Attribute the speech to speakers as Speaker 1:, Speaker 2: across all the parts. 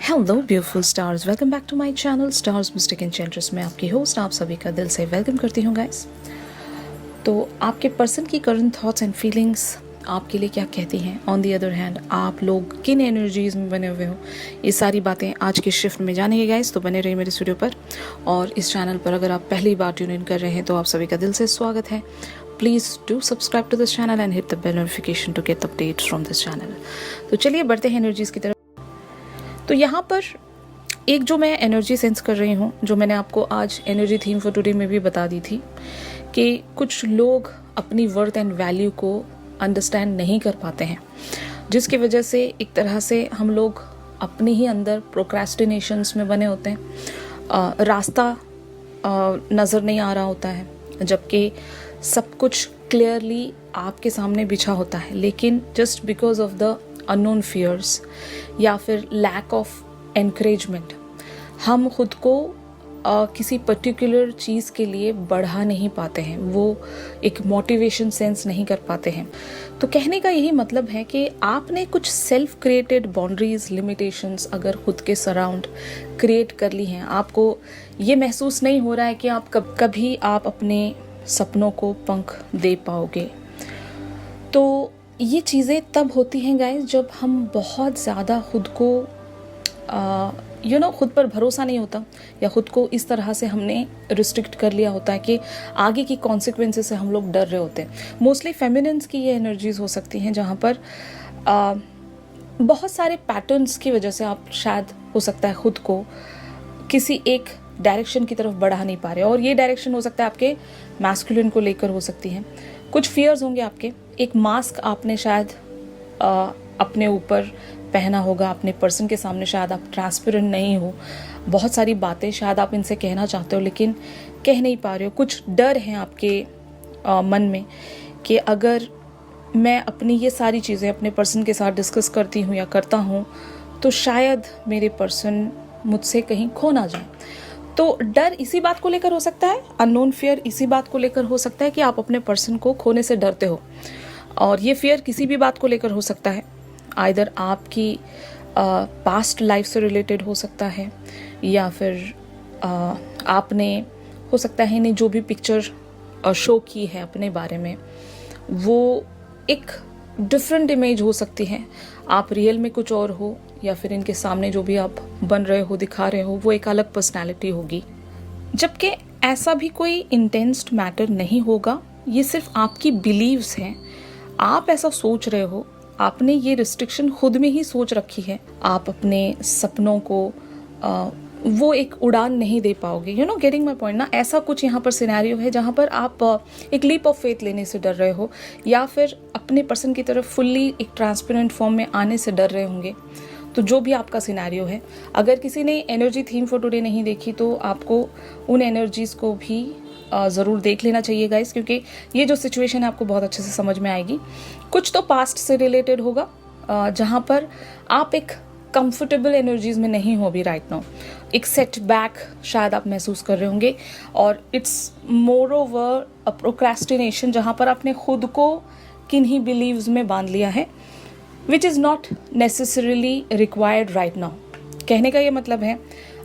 Speaker 1: Hello beautiful stars, welcome back to my channel stars mystic enchantress. मैं आपकी host आप सभी का दिल से वेलकम करती हूँ गाइस। तो आपके पर्सन की करंट थॉट्स एंड फीलिंग्स आपके लिए क्या कहती हैं, ऑन दी अदर हैंड आप लोग किन एनर्जीज़ में बने हुए हो, ये सारी बातें आज की शिफ्ट में जानेंगे गाइस। तो बने रहिए मेरे स्टूडियो पर। और इस चैनल पर अगर आप पहली बार ट्यून इन कर रहे हैं तो आप सभी का दिल से स्वागत है। Please do subscribe to this channel and hit the bell notification to get updates from this channel. तो चलिए बढ़ते हैं एनर्जीज़ की तरफ। तो यहाँ पर एक जो मैं एनर्जी सेंस कर रही हूँ, जो मैंने आपको आज एनर्जी थीम फॉर टुडे में भी बता दी थी, कि कुछ लोग अपनी वर्थ एंड वैल्यू को अंडरस्टैंड नहीं कर पाते हैं, जिसकी वजह से एक तरह से हम लोग अपने ही अंदर प्रोक्रेस्टिनेशंस में बने होते हैं। रास्ता नज़र नहीं आ रहा होता है, जबकि सब कुछ क्लियरली आपके सामने बिछा होता है, लेकिन just because of the unknown fears या फिर लैक ऑफ एनकरेजमेंट हम खुद को किसी पर्टिकुलर चीज़ के लिए बढ़ा नहीं पाते हैं, वो एक मोटिवेशन सेंस नहीं कर पाते हैं। तो कहने का यही मतलब है कि आपने कुछ सेल्फ क्रिएटेड बाउंड्रीज लिमिटेशंस अगर खुद के सराउंड क्रिएट कर ली हैं, आपको ये महसूस नहीं हो रहा है कि आप कभी आप अपने सपनों को पंख दे पाओगे। तो ये चीज़ें तब होती हैं गाइस जब हम बहुत ज़्यादा खुद को खुद पर भरोसा नहीं होता, या खुद को इस तरह से हमने रिस्ट्रिक्ट कर लिया होता है कि आगे की कॉन्सिक्वेंसेस से हम लोग डर रहे होते हैं। मोस्टली फेमिनिन्स की ये एनर्जीज हो सकती हैं, जहाँ पर बहुत सारे पैटर्न्स की वजह से आप शायद हो सकता है खुद को किसी एक डायरेक्शन की तरफ बढ़ा नहीं पा रहे, और ये डायरेक्शन हो सकता है आपके मैस्कुलिन को लेकर हो सकती है। कुछ फियर्स होंगे आपके, एक मास्क आपने शायद अपने ऊपर पहना होगा, अपने पर्सन के सामने शायद आप ट्रांसपेरेंट नहीं हो, बहुत सारी बातें शायद आप इनसे कहना चाहते हो लेकिन कह नहीं पा रहे हो। कुछ डर हैं आपके मन में कि अगर मैं अपनी ये सारी चीज़ें अपने पर्सन के साथ डिस्कस करती हूँ या करता हूँ तो शायद मेरे पर्सन मुझसे कहीं खो ना जाए। तो डर इसी बात को लेकर हो सकता है, अननोन फियर इसी बात को लेकर हो सकता है कि आप अपने पर्सन को खोने से डरते हो। और ये फियर किसी भी बात को लेकर हो सकता है, आइदर आपकी पास्ट लाइफ से रिलेटेड हो सकता है, या फिर आपने हो सकता है नहीं जो भी पिक्चर शो की है अपने बारे में वो एक डिफरेंट इमेज हो सकती है, आप रियल में कुछ और हो, या फिर इनके सामने जो भी आप बन रहे हो दिखा रहे हो वो एक अलग पर्सनैलिटी होगी। जबकि ऐसा भी कोई इंटेंस्ड मैटर नहीं होगा, ये सिर्फ आपकी बिलीव्स हैं। आप ऐसा सोच रहे हो, आपने ये रिस्ट्रिक्शन खुद में ही सोच रखी है, आप अपने सपनों को वो एक उड़ान नहीं दे पाओगे। You know getting my point ना। ऐसा कुछ यहाँ पर सिनेरियो है जहाँ पर आप एक लीप ऑफ फेथ लेने से डर रहे हो, या फिर अपने पर्सन की तरफ फुल्ली एक ट्रांसपेरेंट फॉर्म में आने से डर रहे होंगे। तो जो भी आपका सिनेरियो है, अगर किसी ने एनर्जी थीम फॉर टुडे नहीं देखी तो आपको उन एनर्जीज़ को भी ज़रूर देख लेना चाहिए गाइस, क्योंकि ये जो सिचुएशन है आपको बहुत अच्छे से समझ में आएगी। कुछ तो पास्ट से रिलेटेड होगा, जहाँ पर आप एक कंफर्टेबल एनर्जीज में नहीं हो अभी राइट नाउ, एक सेटबैक शायद आप महसूस कर रहे होंगे, और it's more over a procrastination, जहाँ पर आपने खुद को किन्हीं बिलीव्स में बांध लिया है, which is not necessarily required right now. कहने का ये मतलब है,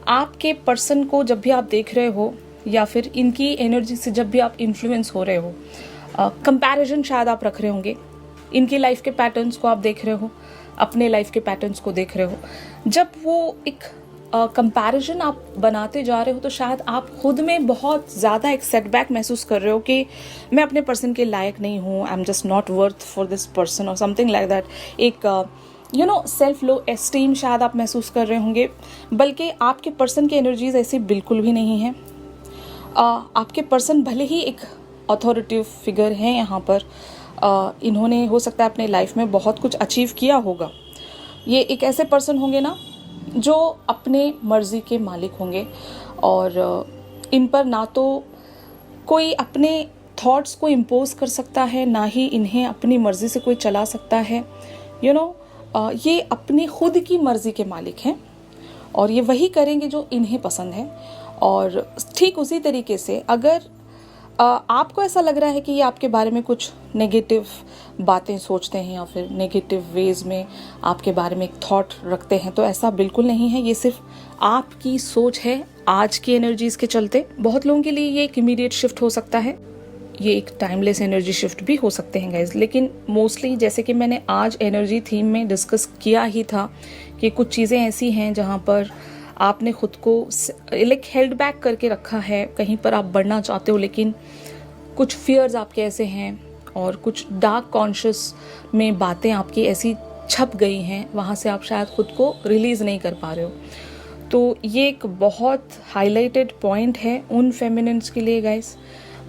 Speaker 1: आपके पर्सन को जब भी आप देख रहे हो या फिर इनकी एनर्जी से जब भी आप इन्फ्लुएंस हो रहे हो, कंपैरिजन शायद आप रख रहे होंगे, इनकी लाइफ के पैटर्न्स को आप देख रहे हो, अपने लाइफ के पैटर्न्स को देख रहे हो। जब वो एक कंपैरिजन आप बनाते जा रहे हो तो शायद आप खुद में बहुत ज़्यादा एक सेटबैक महसूस कर रहे हो कि मैं अपने पर्सन के लायक नहीं हूँ, I am just not worth for this person और समथिंग लाइक दैट। एक सेल्फ लो एस्टीम शायद आप महसूस कर रहे होंगे, बल्कि आपके पर्सन की एनर्जीज ऐसी बिल्कुल भी नहीं है। आपके पर्सन भले ही एक अथॉरिटिव फिगर हैं यहाँ पर, इन्होंने हो सकता है अपने लाइफ में बहुत कुछ अचीव किया होगा, ये एक ऐसे पर्सन होंगे ना जो अपने मर्जी के मालिक होंगे, और इन पर ना तो कोई अपने थॉट्स को इम्पोज कर सकता है, ना ही इन्हें अपनी मर्जी से कोई चला सकता है। ये अपनी खुद की मर्जी के मालिक हैं, और ये वही करेंगे जो इन्हें पसंद है। और ठीक उसी तरीके से अगर आपको ऐसा लग रहा है कि ये आपके बारे में कुछ नेगेटिव बातें सोचते हैं या फिर नेगेटिव वेज में आपके बारे में एक थॉट रखते हैं, तो ऐसा बिल्कुल नहीं है। ये सिर्फ आपकी सोच है आज की एनर्जीज के चलते। बहुत लोगों के लिए ये एक इमीडिएट शिफ्ट हो सकता है, ये एक टाइमलेस एनर्जी शिफ्ट भी हो सकते हैं गाइज, लेकिन मोस्टली जैसे कि मैंने आज एनर्जी थीम में डिस्कस किया ही था कि कुछ चीज़ें ऐसी हैं जहाँ पर आपने खुद को लाइक हेल्ड बैक करके रखा है, कहीं पर आप बढ़ना चाहते हो लेकिन कुछ फियर्स आपके ऐसे हैं और कुछ डार्क कॉन्शियस में बातें आपकी ऐसी छप गई हैं, वहाँ से आप शायद खुद को रिलीज़ नहीं कर पा रहे हो। तो ये एक बहुत हाईलाइटेड पॉइंट है उन फेमिनिन्स के लिए गाइस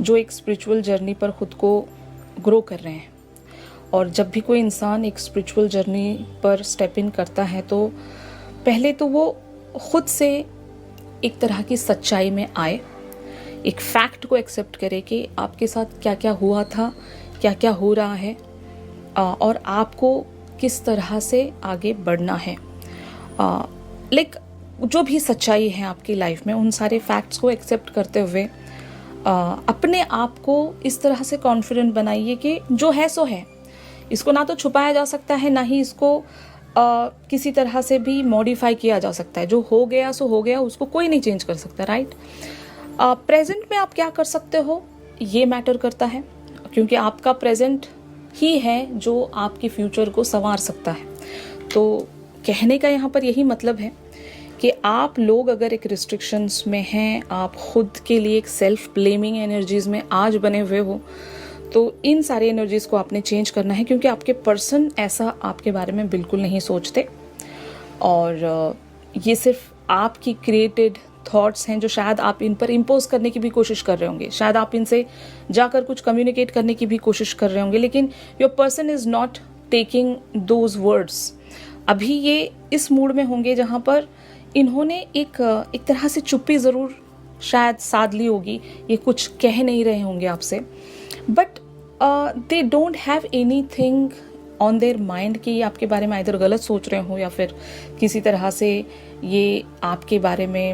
Speaker 1: जो एक स्पिरिचुअल जर्नी पर खुद को ग्रो कर रहे हैं। और जब भी कोई इंसान एक स्पिरिचुअल जर्नी पर स्टेप इन करता है तो पहले तो वो खुद से एक तरह की सच्चाई में आए, एक फैक्ट को एक्सेप्ट करे कि आपके साथ क्या क्या हुआ था, क्या क्या हो रहा है और आपको किस तरह से आगे बढ़ना है। लाइक जो भी सच्चाई है आपकी लाइफ में, उन सारे फैक्ट्स को एक्सेप्ट करते हुए अपने आप को इस तरह से कॉन्फिडेंट बनाइए कि जो है सो है, इसको ना तो छुपाया जा सकता है, ना ही इसको किसी तरह से भी मॉडिफाई किया जा सकता है। जो हो गया सो हो गया, उसको कोई नहीं चेंज कर सकता, राइट। प्रेजेंट में आप क्या कर सकते हो ये मैटर करता है, क्योंकि आपका प्रेजेंट ही है जो आपकी फ्यूचर को संवार सकता है। तो कहने का यहाँ पर यही मतलब है कि आप लोग अगर एक रिस्ट्रिक्शंस में हैं, आप खुद के लिए एक सेल्फ ब्लेमिंग एनर्जीज में आज बने हुए हो, तो इन सारी एनर्जीज को आपने चेंज करना है, क्योंकि आपके पर्सन ऐसा आपके बारे में बिल्कुल नहीं सोचते और ये सिर्फ आपकी क्रिएटेड थॉट्स हैं जो शायद आप इन पर इम्पोज करने की भी कोशिश कर रहे होंगे, शायद आप इनसे जाकर कुछ कम्युनिकेट करने की भी कोशिश कर रहे होंगे, लेकिन your person is not taking those words. अभी ये इस मूड में होंगे जहाँ पर इन्होंने एक तरह से चुप्पी ज़रूर शायद साध ली होगी, ये कुछ कह नहीं रहे होंगे आपसे, but they don't have anything on their mind कि ये आपके बारे में इधर गलत सोच रहे हो या फिर किसी तरह से ये आपके बारे में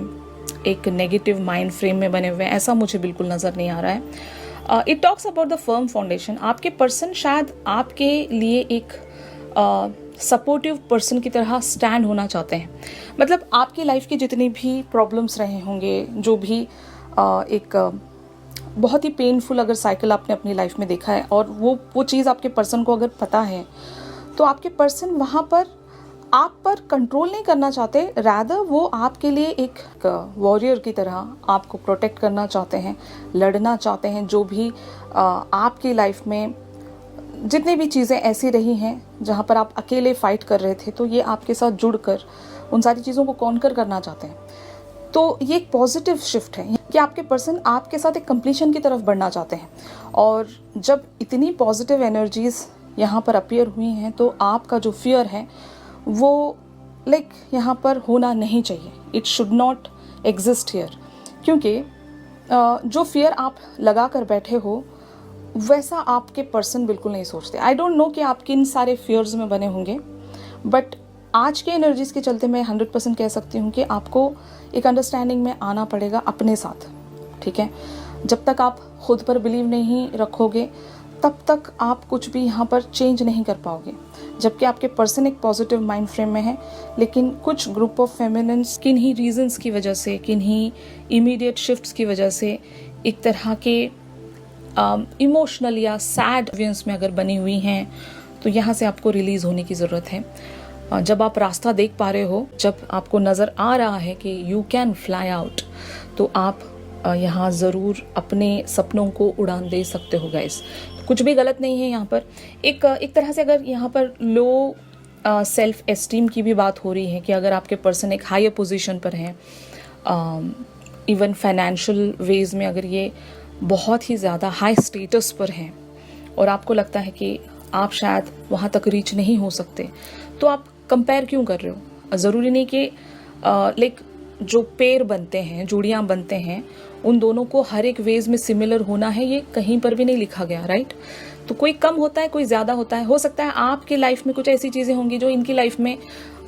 Speaker 1: एक नेगेटिव माइंड फ्रेम में बने हुए हैं, ऐसा मुझे बिल्कुल नज़र नहीं आ रहा है। It talks about the firm foundation. आपके पर्सन शायद आपके लिए एक सपोर्टिव पर्सन की तरह स्टैंड होना चाहते हैं। मतलब आपकी लाइफ की जितनी भी प्रॉब्लम्स रहे होंगे, जो भी एक बहुत ही पेनफुल अगर साइकिल आपने अपनी लाइफ में देखा है और वो चीज़ आपके पर्सन को अगर पता है, तो आपके पर्सन वहाँ पर आप पर कंट्रोल नहीं करना चाहते, रैदर वो आपके लिए एक वॉरियर की तरह आपको प्रोटेक्ट करना चाहते हैं, लड़ना चाहते हैं। जो भी आपकी लाइफ में जितनी भी चीज़ें ऐसी रही हैं जहाँ पर आप अकेले फाइट कर रहे थे, तो ये आपके साथ जुड़कर उन सारी चीज़ों को कॉन्कर करना चाहते हैं। तो ये एक पॉजिटिव शिफ्ट है कि आपके पर्सन आपके साथ एक कंप्लीशन की तरफ बढ़ना चाहते हैं। और जब इतनी पॉजिटिव एनर्जीज यहाँ पर अपीयर हुई हैं, तो आपका जो फियर है वो लाइक यहाँ पर होना नहीं चाहिए। It should not exist here, क्योंकि जो फियर आप लगा कर बैठे हो वैसा आपके पर्सन बिल्कुल नहीं सोचते। आई डोंट नो कि आप किन सारे फियर्स में बने होंगे, बट आज के एनर्जीज के चलते मैं 100% कह सकती हूँ कि आपको एक अंडरस्टैंडिंग में आना पड़ेगा अपने साथ, ठीक है। जब तक आप खुद पर बिलीव नहीं रखोगे तब तक आप कुछ भी यहाँ पर चेंज नहीं कर पाओगे। जबकि आपके पर्सन एक पॉजिटिव माइंड फ्रेम में है, लेकिन कुछ ग्रुप ऑफ फेमिनिन्स किन्हीं रीजंस की वजह से, किन्हीं इमीडिएट शिफ्ट्स की वजह से एक तरह के इमोशनल या सैड वेव्स में अगर बनी हुई हैं, तो यहाँ से आपको रिलीज होने की ज़रूरत है। जब आप रास्ता देख पा रहे हो, जब आपको नज़र आ रहा है कि यू कैन फ्लाई आउट, तो आप यहाँ ज़रूर अपने सपनों को उड़ान दे सकते हो गाइस। कुछ भी गलत नहीं है यहाँ पर। एक तरह से अगर यहाँ पर लो सेल्फ एस्टीम की भी बात हो रही है कि अगर आपके पर्सन एक हायर पोजीशन पर हैं, इवन फाइनेंशियल वेज में अगर ये बहुत ही ज़्यादा हाई स्टेटस पर हैं और आपको लगता है कि आप शायद वहाँ तक रीच नहीं हो सकते, तो आप कंपेयर क्यों कर रहे हो? ज़रूरी नहीं कि लाइक जो पेड़ बनते हैं, जोड़ियाँ बनते हैं, उन दोनों को हर एक वेज में सिमिलर होना है, ये कहीं पर भी नहीं लिखा गया, राइट। तो कोई कम होता है, कोई ज़्यादा होता है। हो सकता है आपकी लाइफ में कुछ ऐसी चीज़ें होंगी जो इनकी लाइफ में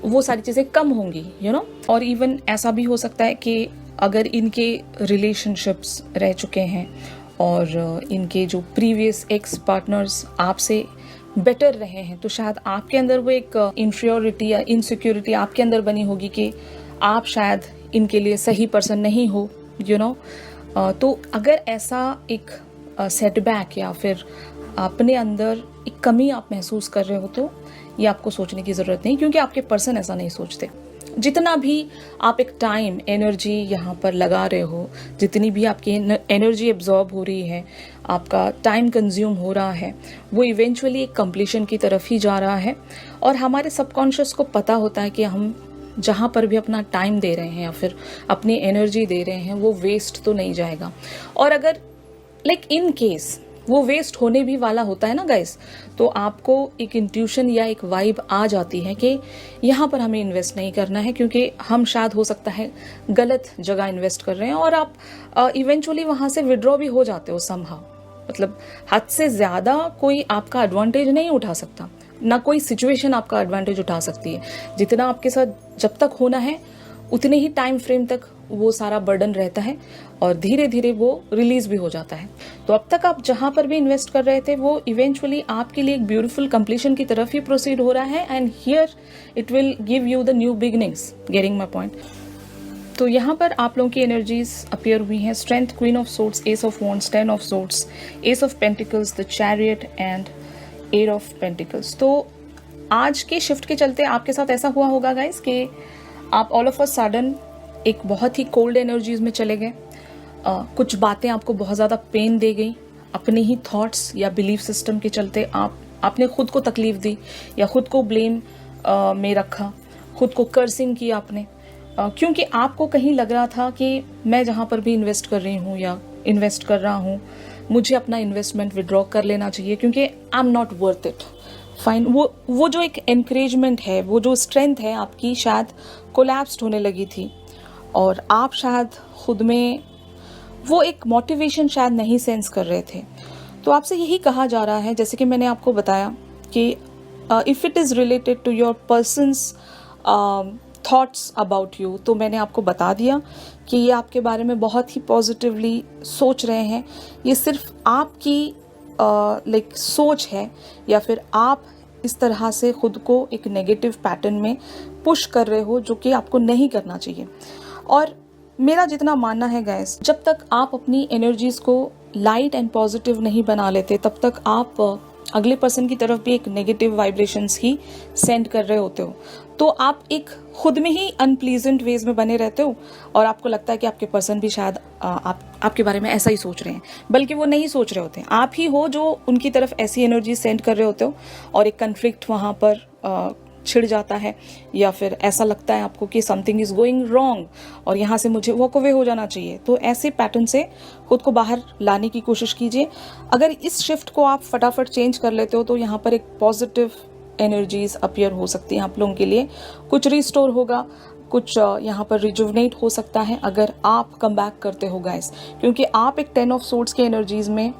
Speaker 1: वो सारी चीज़ें कम होंगी, यू नो। और इवन ऐसा भी हो सकता है कि अगर इनके रिलेशनशिप्स रह चुके हैं और इनके जो प्रीवियस एक्स पार्टनर्स आपसे बेटर रहे हैं, तो शायद आपके अंदर वो एक इन्फीरियोरिटी या इनसिक्योरिटी आपके अंदर बनी होगी कि आप शायद इनके लिए सही पर्सन नहीं हो, यू नो। तो अगर ऐसा एक सेटबैक या फिर अपने अंदर एक कमी आप महसूस कर रहे हो, तो ये आपको सोचने की ज़रूरत नहीं, क्योंकि आपके पर्सन ऐसा नहीं सोचते। जितना भी आप एक टाइम एनर्जी यहाँ पर लगा रहे हो, जितनी भी आपकी एनर्जी एब्जॉर्ब हो रही है, आपका टाइम कंज्यूम हो रहा है, वो इवेंचुअली एक कंप्लीशन की तरफ ही जा रहा है। और हमारे सबकॉन्शियस को पता होता है कि हम जहाँ पर भी अपना टाइम दे रहे हैं या फिर अपनी एनर्जी दे रहे हैं, वो वेस्ट तो नहीं जाएगा। और अगर इन केस वो वेस्ट होने भी वाला होता है ना गाइस, तो आपको एक इंट्यूशन या एक वाइब आ जाती है कि यहाँ पर हमें इन्वेस्ट नहीं करना है, क्योंकि हम शायद हो सकता है गलत जगह इन्वेस्ट कर रहे हैं। और आप इवेंचुअली वहाँ से विड्रॉ भी हो जाते हो समहाउ। मतलब हद से ज़्यादा कोई आपका एडवांटेज नहीं उठा सकता, ना कोई सिचुएशन आपका एडवांटेज उठा सकती है। जितना आपके साथ जब तक होना है उतने ही टाइम फ्रेम तक वो सारा बर्डन रहता है, और धीरे धीरे वो रिलीज भी हो जाता है। तो अब तक आप जहां पर भी इन्वेस्ट कर रहे थे, वो इवेंचुअली आपके लिए एक ब्यूटीफुल कंप्लीशन की तरफ ही प्रोसीड हो रहा है, and here it will give you the new beginnings. Getting my point? तो यहाँ पर आप लोगों की एनर्जीज अपियर हुई हैं। Strength, queen of swords, S of wands, 10 of swords, S of pentacles, the chariot and 8 of pentacles. तो आज के शिफ्ट के चलते आपके साथ ऐसा हुआ होगा गाइस कि आप ऑल ऑफ अ सडन एक बहुत ही कोल्ड एनर्जीज में चले गए। कुछ बातें आपको बहुत ज़्यादा पेन दे गई, अपने ही थॉट्स या बिलीफ सिस्टम के चलते आपने खुद को तकलीफ दी या खुद को ब्लेम में रखा, खुद को कर्सिंग किया आपने, क्योंकि आपको कहीं लग रहा था कि मैं जहाँ पर भी इन्वेस्ट कर रही हूँ या इन्वेस्ट कर रहा हूँ, मुझे अपना इन्वेस्टमेंट विड्रॉ कर लेना चाहिए, क्योंकि I am not worth it. Fine, वो जो एक एनकरेजमेंट है, वो जो स्ट्रेंथ है आपकी, शायद कोलैप्स्ड होने लगी थी, और आप शायद खुद में वो एक मोटिवेशन शायद नहीं सेंस कर रहे थे। तो आपसे यही कहा जा रहा है, जैसे कि मैंने आपको बताया कि if it is related to your person's thoughts about you, तो मैंने आपको बता दिया कि ये आपके बारे में बहुत ही पॉजिटिवली सोच रहे हैं। ये सिर्फ आपकी सोच है, या फिर आप इस तरह से खुद को एक नेगेटिव पैटर्न में पुश कर रहे हो, जो कि आपको नहीं करना चाहिए। और मेरा जितना मानना है गाइस, जब तक आप अपनी एनर्जीज को लाइट एंड पॉजिटिव नहीं बना लेते, तब तक आप अगले पर्सन की तरफ भी एक नेगेटिव वाइब्रेशंस ही सेंड कर रहे होते हो। तो आप एक खुद में ही अनप्लीजेंट वेज में बने रहते हो, और आपको लगता है कि आपके पर्सन भी शायद आपके बारे में ऐसा ही सोच रहे हैं, बल्कि वो नहीं सोच रहे होते हैं। आप ही हो जो उनकी तरफ ऐसी एनर्जी सेंड कर रहे होते हो, और एक कन्फ्लिक्ट वहाँ पर छिड़ जाता है, या फिर ऐसा लगता है आपको कि समथिंग इज गोइंग रॉन्ग और यहाँ से मुझे वॉक अवे हो जाना चाहिए। तो ऐसे पैटर्न से खुद को बाहर लाने की कोशिश कीजिए। अगर इस शिफ्ट को आप फटाफट चेंज कर लेते हो, तो यहाँ पर एक पॉजिटिव एनर्जीज अपीयर हो सकती हैं आप लोगों के लिए। कुछ रिस्टोर होगा, कुछ यहाँ पर रिजुवनेट हो सकता है अगर आप कम बैक करते हो गाइस, क्योंकि आप एक 10 ऑफ सोर्ड्स के एनर्जीज में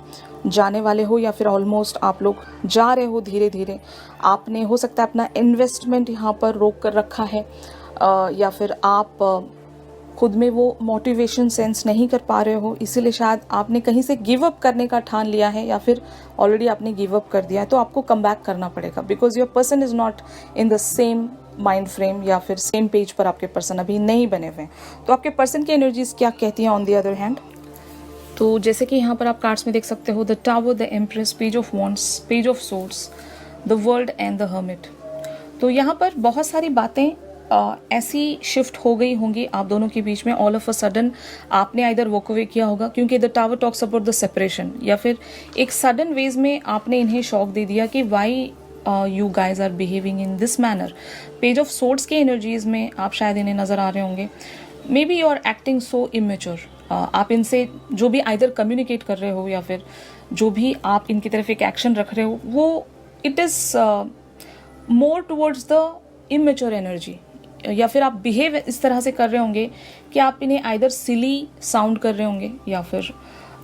Speaker 1: जाने वाले हो, या फिर ऑलमोस्ट आप लोग जा रहे हो धीरे धीरे। आपने हो सकता है अपना इन्वेस्टमेंट यहाँ पर रोक कर रखा है, या फिर आप खुद में वो मोटिवेशन सेंस नहीं कर पा रहे हो, इसीलिए शायद आपने कहीं से गिव अप करने का ठान लिया है, या फिर ऑलरेडी आपने गिव अप कर दिया है। तो आपको कम बैक करना पड़ेगा, because your person is not in the same mind frame, या फिर सेम पेज पर आपके पर्सन अभी नहीं बने हुए। तो आपके पर्सन की एनर्जीज क्या कहती हैं ऑन द अदर हैंड? तो जैसे कि यहाँ पर आप कार्ड्स में देख सकते हो, the tower, the empress, page of wands, page of swords, the world and the hermit. तो यहाँ पर बहुत सारी बातें ऐसी शिफ्ट हो गई होंगी आप दोनों के बीच में। ऑल ऑफ अ सडन आपने आइदर वॉक अवे किया होगा, क्योंकि the tower talks about the separation, या फिर एक सडन वेज में आपने इन्हें शॉक दे दिया कि why you guys are behaving in this manner. Page of swords के एनर्जीज में आप शायद इन्हें नजर आ रहे होंगे। Maybe you are acting so immature. आप इनसे जो भी आइदर कम्युनिकेट कर रहे हो, या फिर जो भी आप इनकी तरफ एक एक्शन रख रहे हो, वो it is more towards the immature energy, या फिर आप बिहेव इस तरह से कर रहे होंगे कि आप इन्हें आइदर सिली साउंड कर रहे होंगे, या फिर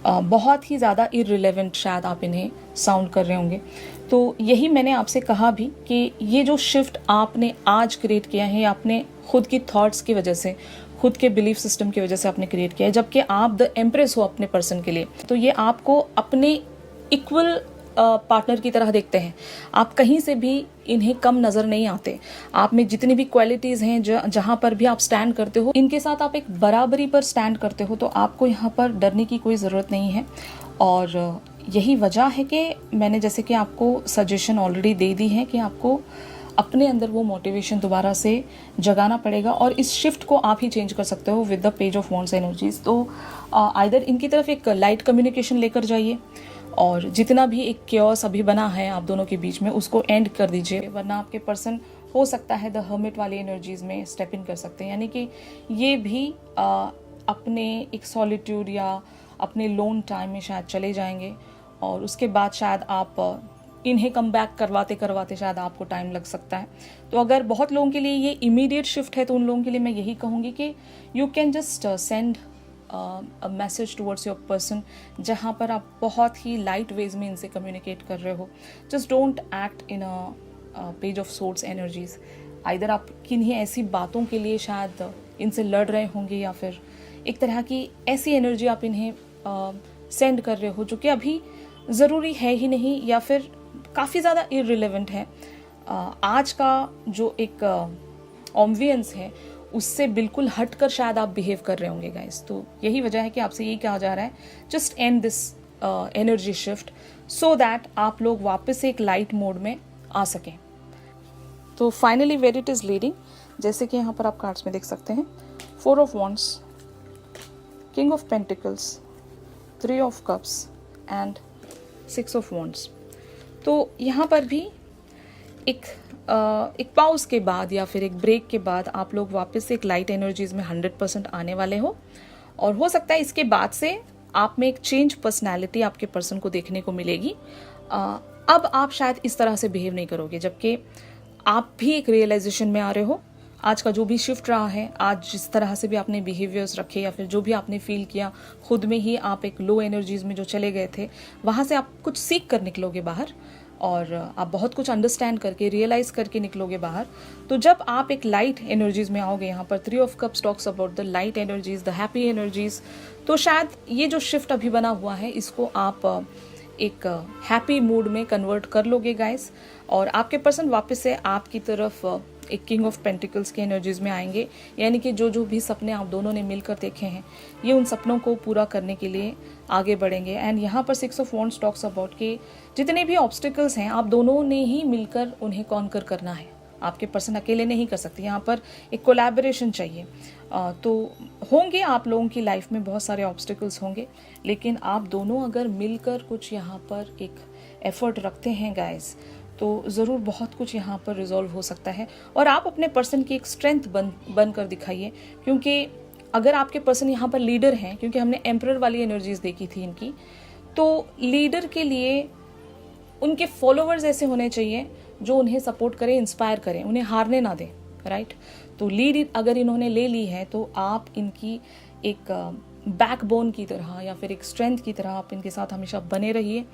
Speaker 1: बहुत ही ज़्यादा इररिलेवेंट शायद आप इन्हें साउंड कर रहे होंगे। तो यही मैंने आपसे कहा भी कि ये जो शिफ्ट आपने आज क्रिएट किया है, आपने खुद की थॉट्स की वजह से, खुद के बिलीफ सिस्टम की वजह से आपने क्रिएट किया है, जबकि आप द एम्प्रेस हो अपने पर्सन के लिए। तो ये आपको अपने इक्वल पार्टनर की तरह देखते हैं। आप कहीं से भी इन्हें कम नज़र नहीं आते। आप में जितनी भी क्वालिटीज़ हैं, जहाँ पर भी आप स्टैंड करते हो, इनके साथ आप एक बराबरी पर स्टैंड करते हो। तो आपको यहाँ पर डरने की कोई ज़रूरत नहीं है। और यही वजह है कि मैंने जैसे कि आपको सजेशन ऑलरेडी दे दी है कि आपको अपने अंदर वो मोटिवेशन दोबारा से जगाना पड़ेगा, और इस शिफ्ट को आप ही चेंज कर सकते हो with the page of wands energies. तो आइदर इनकी तरफ एक लाइट कम्युनिकेशन लेकर जाइए, और जितना भी एक क्योस अभी बना है आप दोनों के बीच में, उसको एंड कर दीजिए, वरना आपके पर्सन हो सकता है द हर्मिट वाली एनर्जीज में स्टेप इन कर सकते हैं। यानी कि ये भी अपने एक सॉलिट्यूड या अपने लोन टाइम में शायद चले जाएंगे, और उसके बाद शायद आप इन्हें कम बैक करवाते करवाते शायद आपको टाइम लग सकता है। तो अगर बहुत लोगों के लिए ये इमीडिएट शिफ्ट है, तो उन लोगों के लिए मैं यही कहूँगी कि you can just send a message towards your person, जहाँ पर आप बहुत ही लाइट वेज में इनसे कम्युनिकेट कर रहे हो। Just don't act in a page of sorts energies. Either आप किन्हीं ऐसी बातों के लिए शायद इनसे लड़ रहे होंगे, या फिर एक तरह की ऐसी एनर्जी आप इन्हें सेंड कर रहे हो जो कि अभी ज़रूरी है ही नहीं, या फिर काफ़ी ज़्यादा इररिलेवेंट है। आज का जो एक ऑम्बियंस है उससे बिल्कुल हटकर शायद आप बिहेव कर रहे होंगे गाइस। तो यही वजह है कि आपसे यही कहा जा रहा है, just and this energy shift so that आप लोग वापस से एक लाइट मोड में आ सकें। तो finally where it is leading, जैसे कि यहाँ पर आप कार्ड्स में देख सकते हैं, 4 of wands, king of pentacles, 3 of cups and 6 of wands. तो यहाँ पर भी एक पाउज के बाद या फिर एक ब्रेक के बाद आप लोग वापस से एक लाइट एनर्जीज में 100% आने वाले हो, और हो सकता है इसके बाद से आप में एक चेंज पर्सनैलिटी आपके पर्सन को देखने को मिलेगी। अब आप शायद इस तरह से बिहेव नहीं करोगे, जबकि आप भी एक रियलाइजेशन में आ रहे हो। आज का जो भी शिफ्ट रहा है, आज जिस तरह से भी आपने बिहेवियर्स रखे या फिर जो भी आपने फील किया, खुद में ही आप एक लो एनर्जीज में जो चले गए थे, वहाँ से आप कुछ सीख कर निकलोगे बाहर, और आप बहुत कुछ अंडरस्टैंड करके, रियलाइज करके निकलोगे बाहर। तो जब आप एक लाइट एनर्जीज में आओगे, यहाँ पर 3 of cups talks about the light energies, the happy energies, तो शायद ये जो शिफ्ट अभी बना हुआ है इसको आप एक हैप्पी मूड में कन्वर्ट कर लोगे गाइस, और आपके पर्सन वापस से आपकी तरफ एक किंग ऑफ पेंटिकल्स की एनर्जीज में आएंगे। यानी कि जो भी सपने आप दोनों ने मिलकर देखे हैं, ये उन सपनों को पूरा करने के लिए आगे बढ़ेंगे। एंड यहाँ पर 6 ऑफ वॉन्ड्स टॉक्स अबाउट कि जितने भी ऑब्स्टिकल्स हैं आप दोनों ने ही मिलकर उन्हें कॉन्कर करना है। आपके पर्सन अकेले नहीं कर सकते, यहाँ पर एक कोलैबोरेशन चाहिए। तो होंगे आप लोगों की लाइफ में बहुत सारे ऑब्स्टिकल्स होंगे, लेकिन आप दोनों अगर मिलकर कुछ यहाँ पर एक एफर्ट रखते हैं गाइस, तो ज़रूर बहुत कुछ यहाँ पर रिजॉल्व हो सकता है। और आप अपने पर्सन की एक स्ट्रेंथ बन कर दिखाइए, क्योंकि अगर आपके पर्सन यहाँ पर लीडर हैं, क्योंकि हमने एम्परर वाली एनर्जीज देखी थी इनकी, तो लीडर के लिए उनके फॉलोअर्स ऐसे होने चाहिए जो उन्हें सपोर्ट करें, इंस्पायर करें, उन्हें हारने ना दें, राइट। तो लीड अगर इन्होंने ले ली है, तो आप इनकी एक बैकबोन की तरह या फिर एक स्ट्रेंथ की तरह आप इनके साथ हमेशा बने रहिए,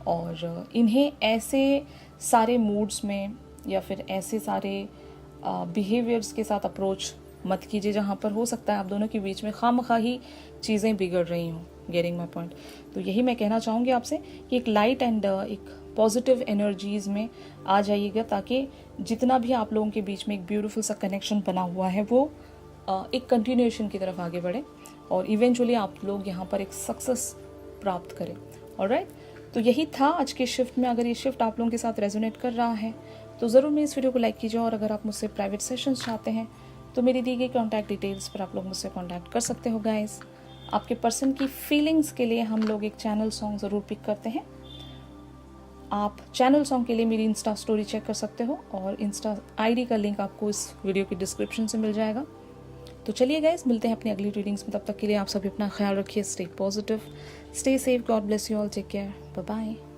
Speaker 1: और इन्हें ऐसे सारे मूड्स में या फिर ऐसे सारे बिहेवियर्स के साथ अप्रोच मत कीजिए जहाँ पर हो सकता है आप दोनों के बीच में खामखा ही चीज़ें बिगड़ रही हों। Getting my point. तो यही मैं कहना चाहूँगी आपसे कि एक लाइट एंड एक पॉजिटिव एनर्जीज़ में आ जाइएगा, ताकि जितना भी आप लोगों के बीच में एक ब्यूटीफुल सा कनेक्शन बना हुआ है वो एक कंटिन्यूएशन की तरफ आगे बढ़े, और इवेंचुअली आप लोग यहाँ पर एक सक्सेस प्राप्त करें। ऑलराइट, तो यही था आज के शिफ्ट में। अगर ये शिफ्ट आप लोगों के साथ रेजोनेट कर रहा है तो ज़रूर मेरी इस वीडियो को लाइक कीजिए, और अगर आप मुझसे प्राइवेट सेशंस चाहते हैं तो मेरी दी गई कॉन्टैक्ट डिटेल्स पर आप लोग मुझसे कॉन्टैक्ट कर सकते हो गाइस। आपके पर्सन की फीलिंग्स के लिए हम लोग एक चैनल सॉन्ग ज़रूर पिक करते हैं। आप चैनल सॉन्ग के लिए मेरी इंस्टा स्टोरी चेक कर सकते हो, और इंस्टा आईडी का लिंक आपको इस वीडियो की डिस्क्रिप्शन से मिल जाएगा। तो चलिए गाइस, मिलते हैं अपनी अगली रीडिंग्स में। तब तक के लिए आप सभी अपना ख्याल रखिए, stay positive, stay safe, God bless you all, take care, bye bye.